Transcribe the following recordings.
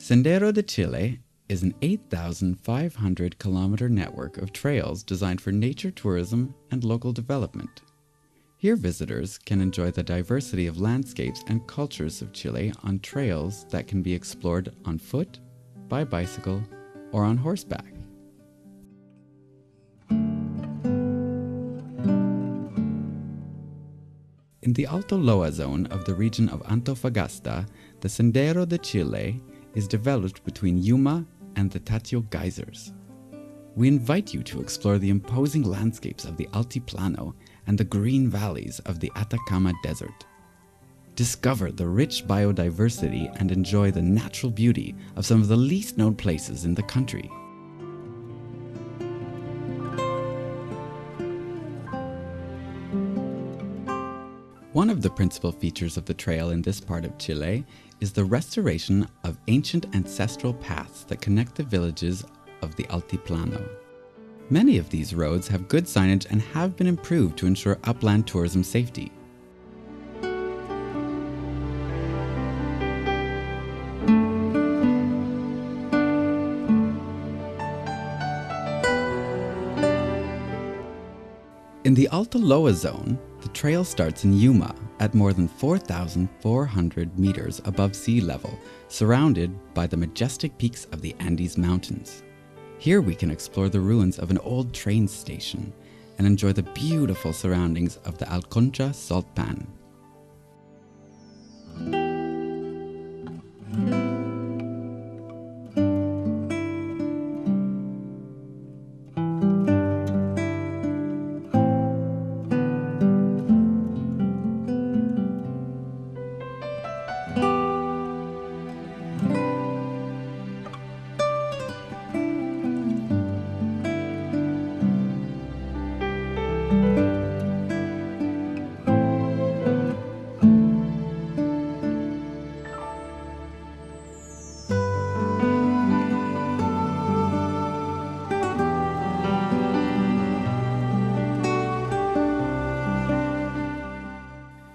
Sendero de Chile is an 8,500-kilometer network of trails designed for nature tourism and local development. Here visitors can enjoy the diversity of landscapes and cultures of Chile on trails that can be explored on foot, by bicycle, or on horseback. In the Alto Loa zone of the region of Antofagasta, the Sendero de Chile is developed between Yuma and the Geysers. We invite you to explore the imposing landscapes of the Altiplano and the green valleys of the Atacama Desert. Discover the rich biodiversity and enjoy the natural beauty of some of the least known places in the country. One of the principal features of the trail in this part of Chile is the restoration of ancient ancestral paths that connect the villages of the Altiplano. Many of these roads have good signage and have been improved to ensure upland tourism safety. In the Alto Loa zone, the trail starts in Yuma at more than 4,400 meters above sea level, surrounded by the majestic peaks of the Andes Mountains. Here we can explore the ruins of an old train station and enjoy the beautiful surroundings of the Alconcha salt pan.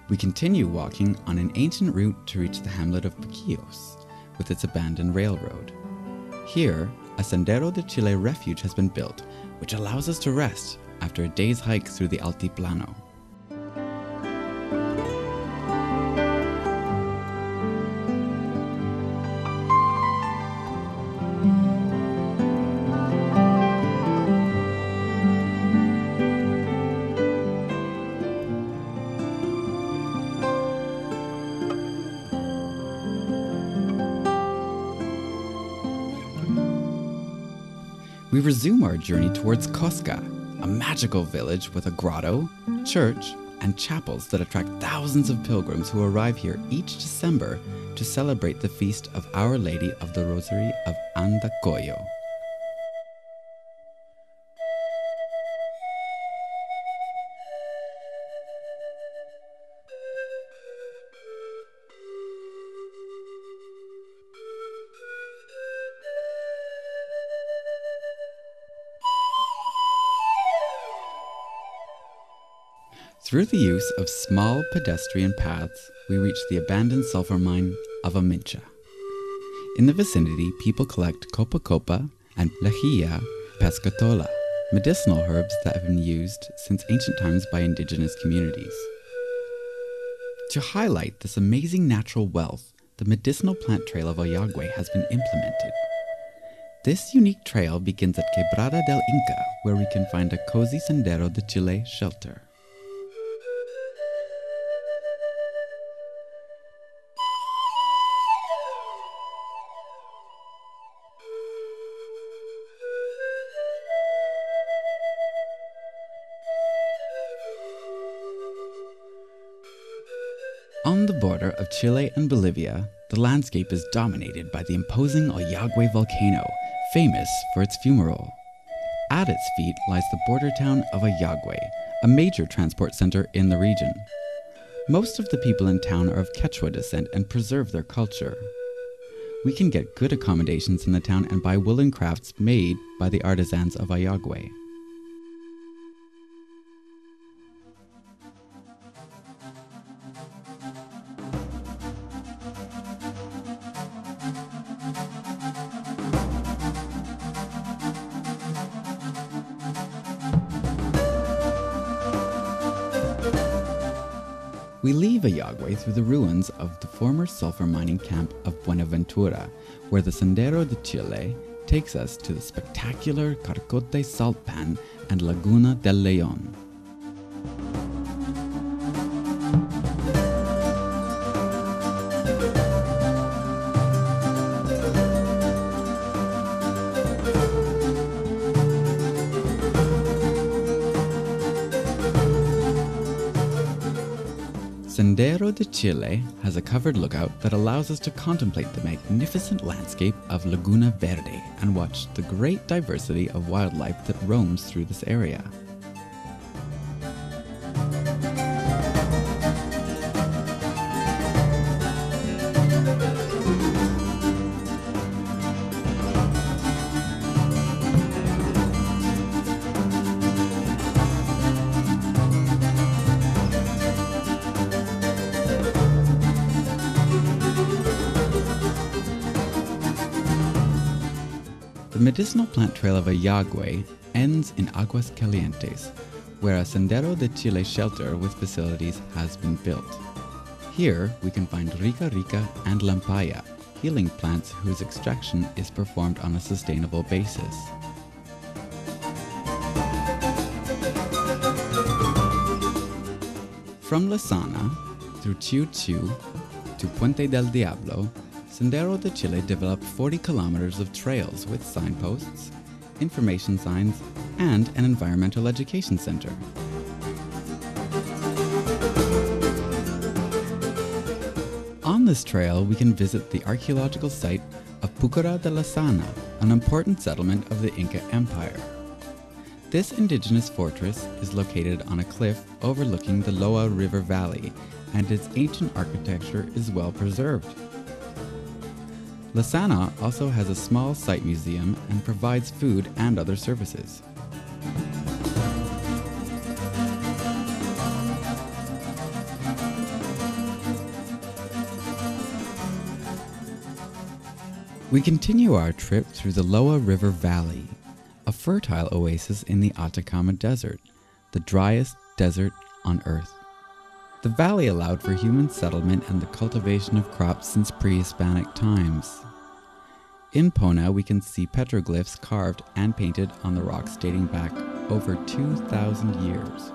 We continue walking on an ancient route to reach the hamlet of Paquillos, with its abandoned railroad. Here, a Sendero de Chile refuge has been built, which allows us to rest after a day's hike through the Altiplano. We resume our journey towards Cosca, a magical village with a grotto, church, and chapels that attract thousands of pilgrims who arrive here each December to celebrate the feast of Our Lady of the Rosary of Andacollo. Through the use of small pedestrian paths, we reach the abandoned sulfur mine of Amincha. In the vicinity, people collect copa copa and lejía pescatola, medicinal herbs that have been used since ancient times by indigenous communities. To highlight this amazing natural wealth, the medicinal plant trail of Ayagüe has been implemented. This unique trail begins at Quebrada del Inca, where we can find a cozy Sendero de Chile shelter. On the border of Chile and Bolivia, the landscape is dominated by the imposing Ayagüe volcano, famous for its fumarole. At its feet lies the border town of Ayagüe, a major transport center in the region. Most of the people in town are of Quechua descent and preserve their culture. We can get good accommodations in the town and buy woolen crafts made by the artisans of Ayagüe. We leave Ayagüe through the ruins of the former sulfur mining camp of Buenaventura, where the Sendero de Chile takes us to the spectacular Carcote salt pan and Laguna del León. Sendero de Chile has a covered lookout that allows us to contemplate the magnificent landscape of Laguna Verde and watch the great diversity of wildlife that roams through this area. The medicinal plant trail of Ayagüe ends in Aguas Calientes, where a Sendero de Chile shelter with facilities has been built. Here we can find rica rica and lampaya, healing plants whose extraction is performed on a sustainable basis. From La Sana through Chiu Chiu to Puente del Diablo, Sendero de Chile developed 40 kilometers of trails with signposts, information signs, and an environmental education center. On this trail, we can visit the archaeological site of Pucara de la Sana, an important settlement of the Inca Empire. This indigenous fortress is located on a cliff overlooking the Loa River Valley, and its ancient architecture is well preserved. La Sana also has a small site museum and provides food and other services. We continue our trip through the Loa River Valley, a fertile oasis in the Atacama Desert, the driest desert on Earth. The valley allowed for human settlement and the cultivation of crops since pre-Hispanic times. In Pona, we can see petroglyphs carved and painted on the rocks dating back over 2,000 years.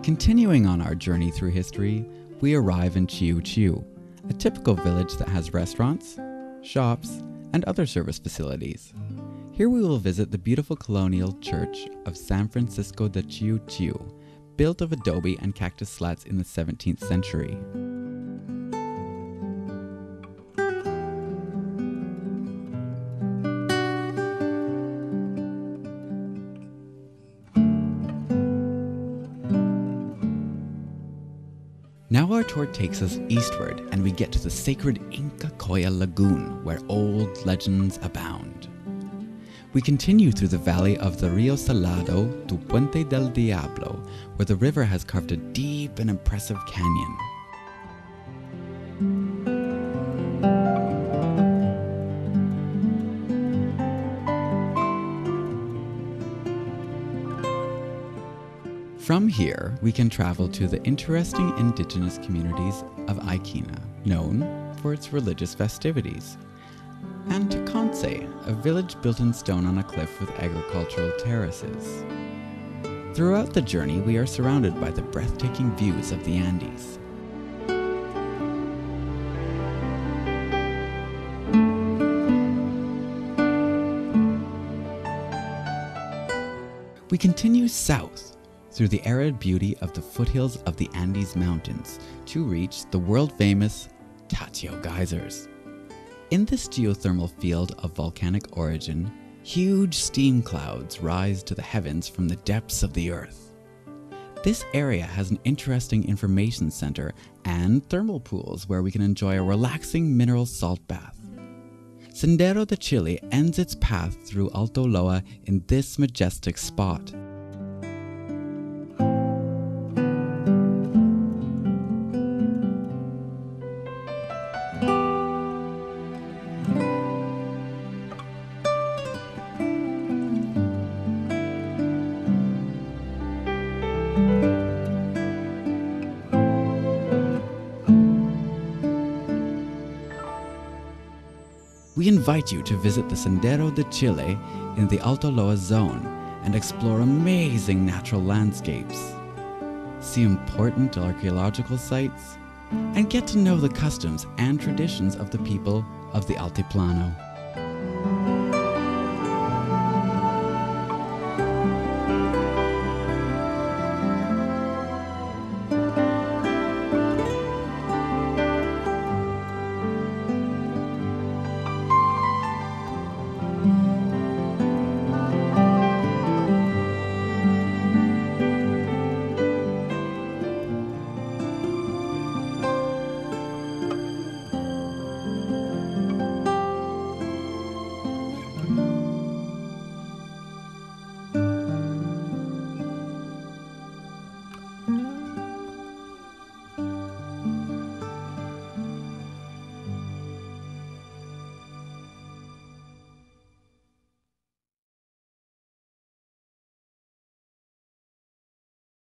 Continuing on our journey through history, we arrive in Chiu Chiu, a typical village that has restaurants, shops, and other service facilities. Here we will visit the beautiful colonial church of San Francisco de Chiu Chiu, built of adobe and cactus slats in the 17th century. Now our tour takes us eastward and we get to the sacred Inca Coya Lagoon, where old legends abound. We continue through the valley of the Rio Salado to Puente del Diablo, where the river has carved a deep and impressive canyon. From here, we can travel to the interesting indigenous communities of Ayquina, known for its religious festivities, and to Conce, a village built in stone on a cliff with agricultural terraces. Throughout the journey, we are surrounded by the breathtaking views of the Andes. We continue south through the arid beauty of the foothills of the Andes Mountains to reach the world-famous Tatio Geysers. In this geothermal field of volcanic origin, huge steam clouds rise to the heavens from the depths of the earth. This area has an interesting information center and thermal pools where we can enjoy a relaxing mineral salt bath. Sendero de Chile ends its path through Alto Loa in this majestic spot. we invite you to visit the Sendero de Chile in the Alto Loa zone and explore amazing natural landscapes, see important archaeological sites, and get to know the customs and traditions of the people of the Altiplano.